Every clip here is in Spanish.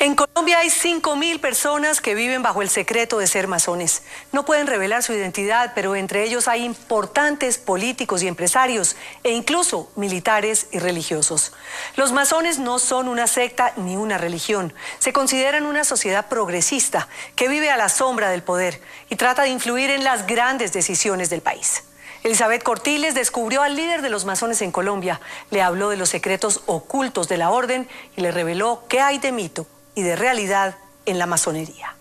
En Colombia hay 5.000 personas que viven bajo el secreto de ser masones. No pueden revelar su identidad, pero entre ellos hay importantes políticos y empresarios, e incluso militares y religiosos. Los masones no son una secta ni una religión. Se consideran una sociedad progresista que vive a la sombra del poder y trata de influir en las grandes decisiones del país. Elizabeth Cortiles descubrió al líder de los masones en Colombia, le habló de los secretos ocultos de la orden y le reveló qué hay de mito y de realidad en la masonería.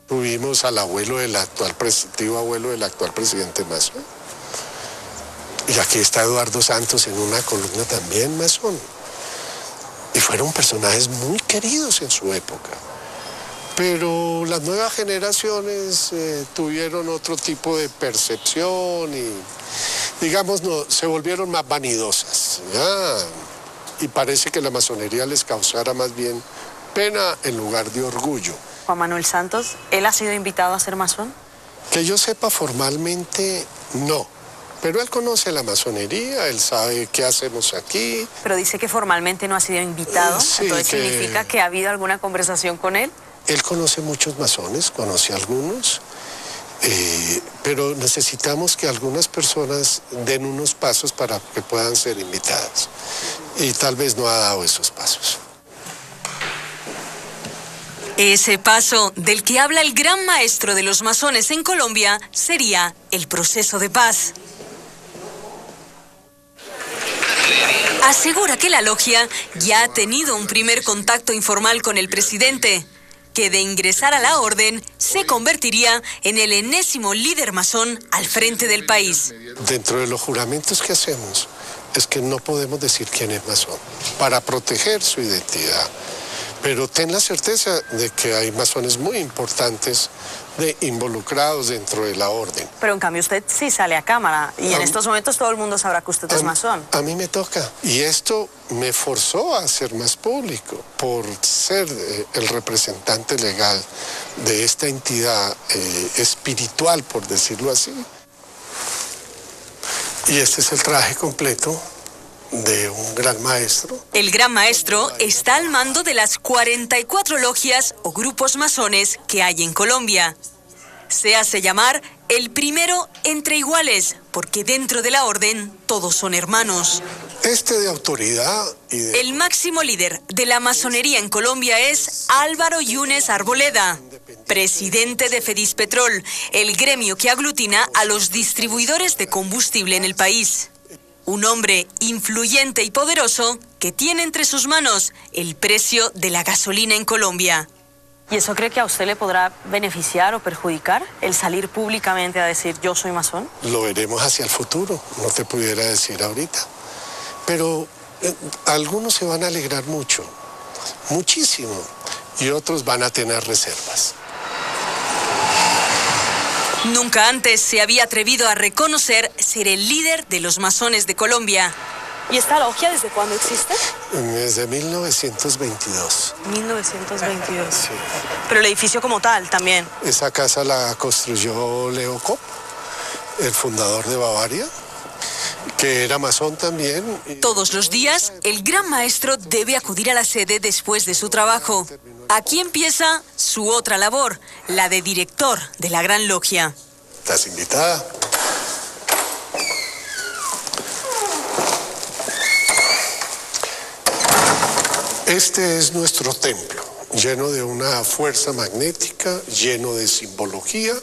Tuvimos al abuelo del actual, tío abuelo del actual presidente masón. Y aquí está Eduardo Santos en una columna también masón. Y fueron personajes muy queridos en su época. Pero las nuevas generaciones tuvieron otro tipo de percepción y, digamos, se volvieron más vanidosas. Y parece que la masonería les causara más bien pena en lugar de orgullo. Juan Manuel Santos, ¿él ha sido invitado a ser masón? Que yo sepa formalmente, no. Pero él conoce la masonería, él sabe qué hacemos aquí. Pero dice que formalmente no ha sido invitado, Sí, entonces ¿significa que ha habido alguna conversación con él? Él conoce muchos masones, conoce algunos, pero necesitamos que algunas personas den unos pasos para que puedan ser invitadas. Y tal vez no ha dado esos pasos. Ese paso del que habla el gran maestro de los masones en Colombia sería el proceso de paz. Asegura que la logia ya ha tenido un primer contacto informal con el presidente, que de ingresar a la orden se convertiría en el enésimo líder masón al frente del país. Dentro de los juramentos que hacemos es que no podemos decir quién es masón, para proteger su identidad. Pero ten la certeza de que hay masones muy importantes involucrados dentro de la orden. Pero en cambio usted sí sale a cámara y en estos momentos todo el mundo sabrá que usted es masón. A mí me toca. Y esto me forzó a ser más público por ser el representante legal de esta entidad espiritual, por decirlo así. Y este es el traje completo de un gran maestro. El gran maestro está al mando de las 44 logias o grupos masones que hay en Colombia. Se hace llamar el primero entre iguales, porque dentro de la orden todos son hermanos. De autoridad y de... El máximo líder de la masonería en Colombia es Álvaro Yunes Arboleda, presidente de Fedispetrol, el gremio que aglutina a los distribuidores de combustible en el país. Un hombre influyente y poderoso que tiene entre sus manos el precio de la gasolina en Colombia. ¿Y eso cree que a usted le podrá beneficiar o perjudicar el salir públicamente a decir yo soy masón? Lo veremos hacia el futuro, no te pudiera decir ahorita. Pero algunos se van a alegrar mucho, muchísimo, y otros van a tener reservas. Nunca antes se había atrevido a reconocer ser el líder de los masones de Colombia. ¿Y esta logia desde cuándo existe? Desde 1922. 1922. Sí. Pero el edificio como tal también. Esa casa la construyó Leo Kopp, el fundador de Bavaria, que era masón también. Todos los días, el gran maestro debe acudir a la sede después de su trabajo. Aquí empieza su otra labor, la de director de la gran logia. ¿Estás invitada? Este es nuestro templo, lleno de una fuerza magnética, lleno de simbología,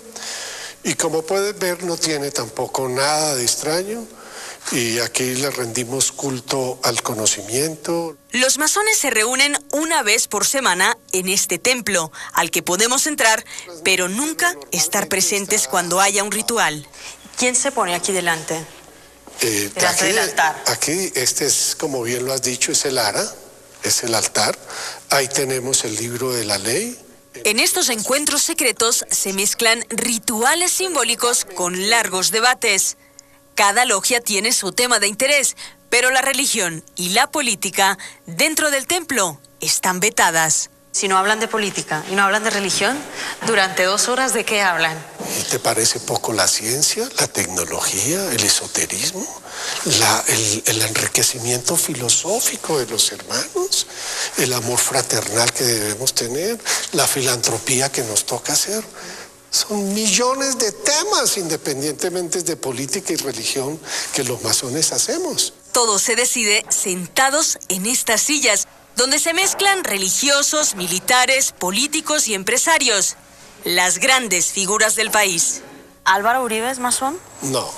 y como puedes ver no tiene tampoco nada de extraño. Y aquí le rendimos culto al conocimiento. Los masones se reúnen una vez por semana en este templo, al que podemos entrar, pero nunca estar presentes cuando haya un ritual. ¿Quién se pone aquí delante? Delante del altar. Aquí, este es, como bien lo has dicho, es el ara, es el altar. Ahí tenemos el libro de la ley. En estos encuentros secretos se mezclan rituales simbólicos con largos debates. Cada logia tiene su tema de interés, pero la religión y la política dentro del templo están vetadas. Si no hablan de política y no hablan de religión, durante 2 horas, ¿de qué hablan? ¿Y te parece poco la ciencia, la tecnología, el esoterismo, el enriquecimiento filosófico de los hermanos? el amor fraternal que debemos tener, la filantropía que nos toca hacer. Son millones de temas, independientemente de política y religión, que los masones hacemos. Todo se decide sentados en estas sillas, donde se mezclan religiosos, militares, políticos y empresarios, las grandes figuras del país. ¿Álvaro Uribe es masón? No,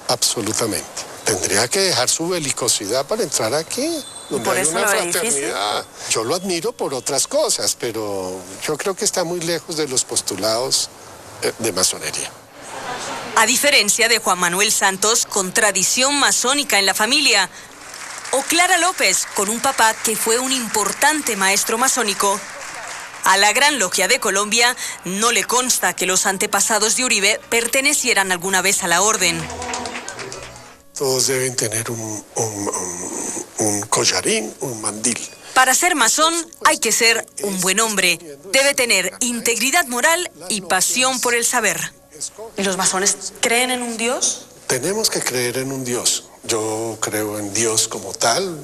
absolutamente. Tendría que dejar su belicosidad para entrar aquí, donde por hay eso una lo ve fraternidad. Yo lo admiro por otras cosas, pero yo creo que está muy lejos de los postulados de masonería. A diferencia de Juan Manuel Santos, con tradición masónica en la familia, o Clara López, con un papá que fue un importante maestro masónico, a la Gran Logia de Colombia no le consta que los antepasados de Uribe pertenecieran alguna vez a la orden. Todos deben tener un collarín, un mandil. Para ser masón hay que ser un buen hombre. Debe tener integridad moral y pasión por el saber. ¿Y los masones creen en un Dios? Tenemos que creer en un Dios. Yo creo en Dios como tal.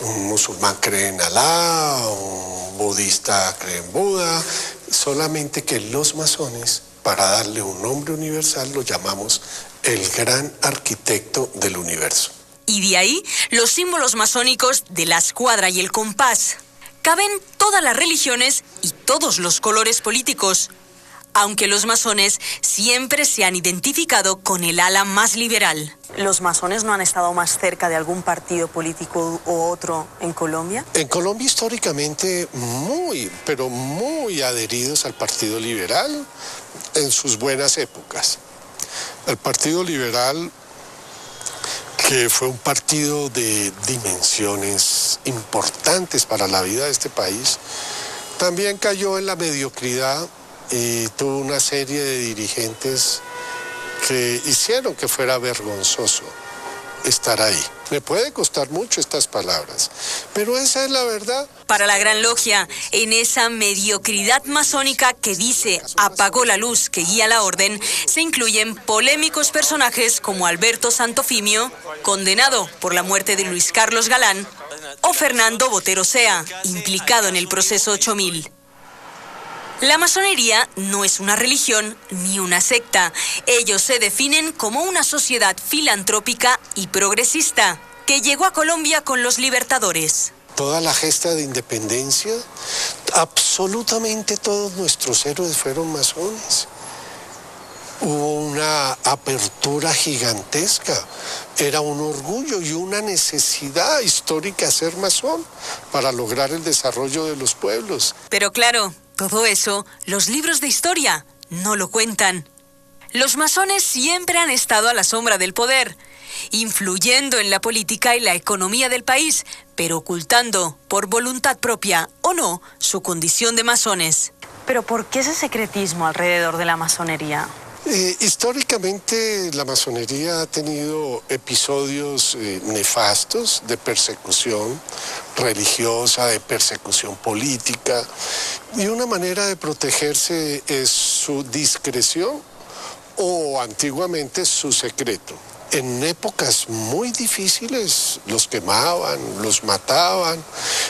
Un musulmán cree en Alá, un budista cree en Buda. Solamente que los masones, para darle un nombre universal, lo llamamos el gran arquitecto del universo. Y de ahí los símbolos masónicos de la escuadra y el compás. Caben todas las religiones y todos los colores políticos, aunque los masones siempre se han identificado con el ala más liberal. ¿Los masones no han estado más cerca de algún partido político u otro en Colombia? En Colombia históricamente pero muy adheridos al Partido Liberal en sus buenas épocas. El Partido Liberal, que fue un partido de dimensiones importantes para la vida de este país, también cayó en la mediocridad y tuvo una serie de dirigentes que hicieron que fuera vergonzoso estar ahí. Me puede costar mucho estas palabras, pero esa es la verdad. Para la Gran Logia, en esa mediocridad masónica que dice apagó la luz que guía la orden, se incluyen polémicos personajes como Alberto Santofimio, condenado por la muerte de Luis Carlos Galán, o Fernando Botero Sea, implicado en el proceso 8000. La masonería no es una religión ni una secta. Ellos se definen como una sociedad filantrópica y progresista que llegó a Colombia con los libertadores. Toda la gesta de independencia, absolutamente todos nuestros héroes fueron masones. Hubo una apertura gigantesca. Era un orgullo y una necesidad histórica ser masón para lograr el desarrollo de los pueblos. Pero claro, todo eso, los libros de historia no lo cuentan. Los masones siempre han estado a la sombra del poder, influyendo en la política y la economía del país, pero ocultando, por voluntad propia o no, su condición de masones. ¿Pero por qué ese secretismo alrededor de la masonería? Históricamente la masonería ha tenido episodios nefastos de persecución religiosa, de persecución política, y una manera de protegerse es su discreción o antiguamente su secreto. En épocas muy difíciles los quemaban, los mataban,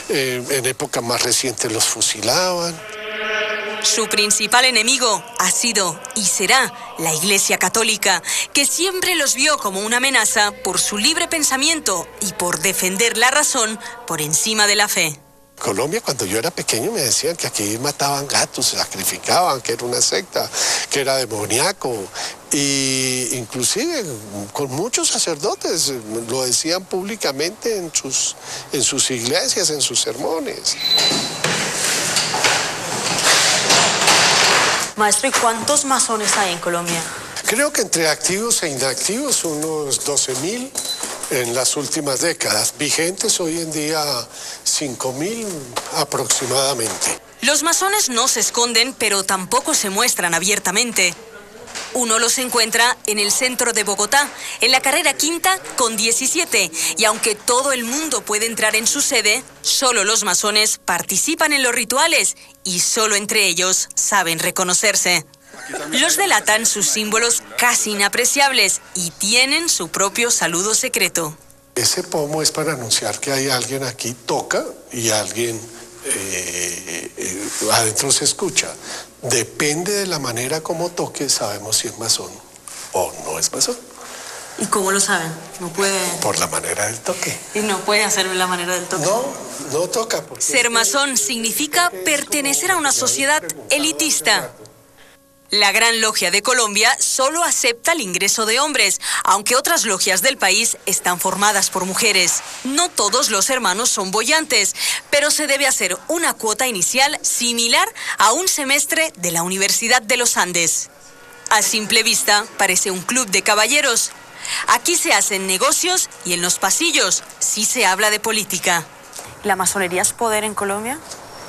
en épocas más recientes los fusilaban. Su principal enemigo ha sido y será la Iglesia Católica, que siempre los vio como una amenaza por su libre pensamiento y por defender la razón por encima de la fe. Colombia, cuando yo era pequeño, me decían que aquí mataban gatos, se sacrificaban, que era una secta, que era demoníaco. Y inclusive con muchos sacerdotes lo decían públicamente en sus iglesias, en sus sermones. Maestro, ¿y cuántos masones hay en Colombia? Creo que entre activos e inactivos unos 12.000 en las últimas décadas. Vigentes hoy en día 5.000 aproximadamente. Los masones no se esconden, pero tampoco se muestran abiertamente. Uno los encuentra en el centro de Bogotá, en la carrera quinta con 17. Y aunque todo el mundo puede entrar en su sede, solo los masones participan en los rituales y solo entre ellos saben reconocerse. Los delatan sus símbolos casi inapreciables y tienen su propio saludo secreto. Ese pomo es para anunciar que hay alguien aquí, toca, y alguien adentro se escucha. Depende de la manera como toque, sabemos si es masón o no es masón. ¿Y cómo lo saben? No puede... Por la manera del toque. Y no puede hacerlo en la manera del toque. No toca. Ser masón significa pertenecer a una sociedad elitista. La Gran Logia de Colombia solo acepta el ingreso de hombres, aunque otras logias del país están formadas por mujeres. No todos los hermanos son boyantes, pero se debe hacer una cuota inicial similar a un semestre de la Universidad de los Andes. A simple vista, parece un club de caballeros. Aquí se hacen negocios y en los pasillos sí se habla de política. ¿La masonería es poder en Colombia?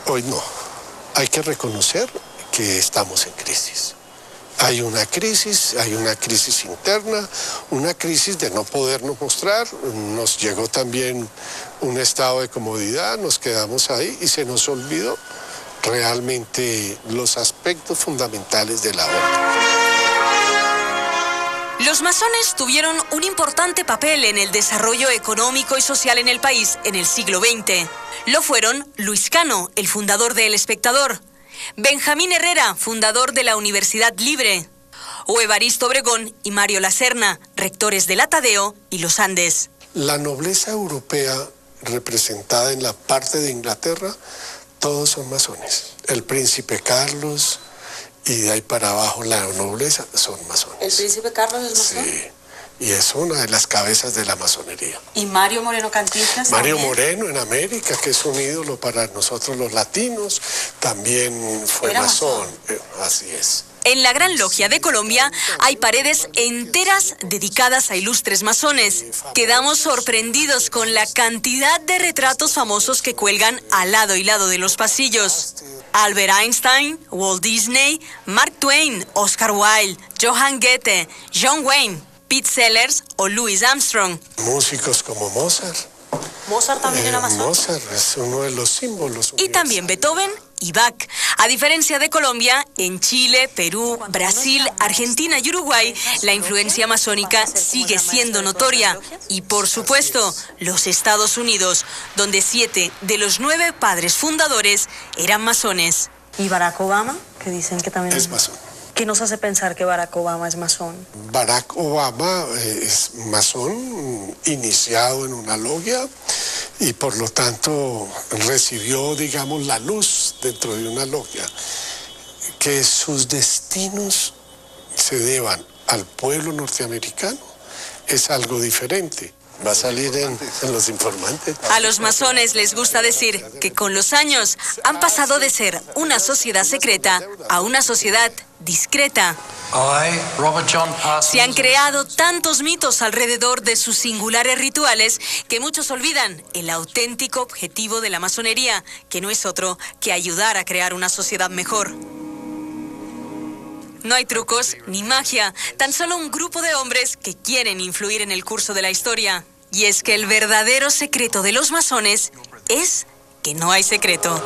Hoy no. Hay que reconocer que estamos en crisis. Hay una crisis interna, una crisis de no podernos mostrar. Nos llegó también un estado de comodidad, nos quedamos ahí y se nos olvidó realmente los aspectos fundamentales de la orden. Los masones tuvieron un importante papel en el desarrollo económico y social en el país en el siglo XX. Lo fueron Luis Cano, el fundador de El Espectador, Benjamín Herrera, fundador de la Universidad Libre, o Evaristo Obregón y Mario Lacerna, rectores del Atadeo y los Andes. La nobleza europea representada en la parte de Inglaterra, todos son masones. El príncipe Carlos y de ahí para abajo la nobleza son masones. ¿El príncipe Carlos es masón? Sí, y es una de las cabezas de la masonería. ¿Y Mario Moreno Cantinflas? Mario Moreno en América, que es un ídolo para nosotros los latinos, también fue masón. Así es. En la Gran Logia de Colombia hay paredes enteras dedicadas a ilustres masones. Quedamos sorprendidos con la cantidad de retratos famosos que cuelgan al lado y lado de los pasillos. Albert Einstein, Walt Disney, Mark Twain, Oscar Wilde, Johann Goethe, John Wayne, Pete Sellers o Louis Armstrong. Músicos como Mozart. ¿Mozart también era masón? Mozart es uno de los símbolos. Y también Beethoven y Bach. A diferencia de Colombia, en Chile, Perú, Brasil, Argentina y Uruguay, la influencia masónica sigue siendo notoria. Y por supuesto, los Estados Unidos, donde 7 de los 9 padres fundadores eran masones. ¿Y Barack Obama? Que dicen que también Es masón. ¿Qué nos hace pensar que Barack Obama es masón? Barack Obama es masón, iniciado en una logia y por lo tanto recibió, digamos, la luz dentro de una logia. Que sus destinos se deban al pueblo norteamericano es algo diferente. Va a salir en Los Informantes. A los masones les gusta decir que con los años han pasado de ser una sociedad secreta a una sociedad discreta. Se han creado tantos mitos alrededor de sus singulares rituales que muchos olvidan el auténtico objetivo de la masonería, que no es otro que ayudar a crear una sociedad mejor. No hay trucos ni magia, tan solo un grupo de hombres que quieren influir en el curso de la historia. Y es que el verdadero secreto de los masones es que no hay secreto.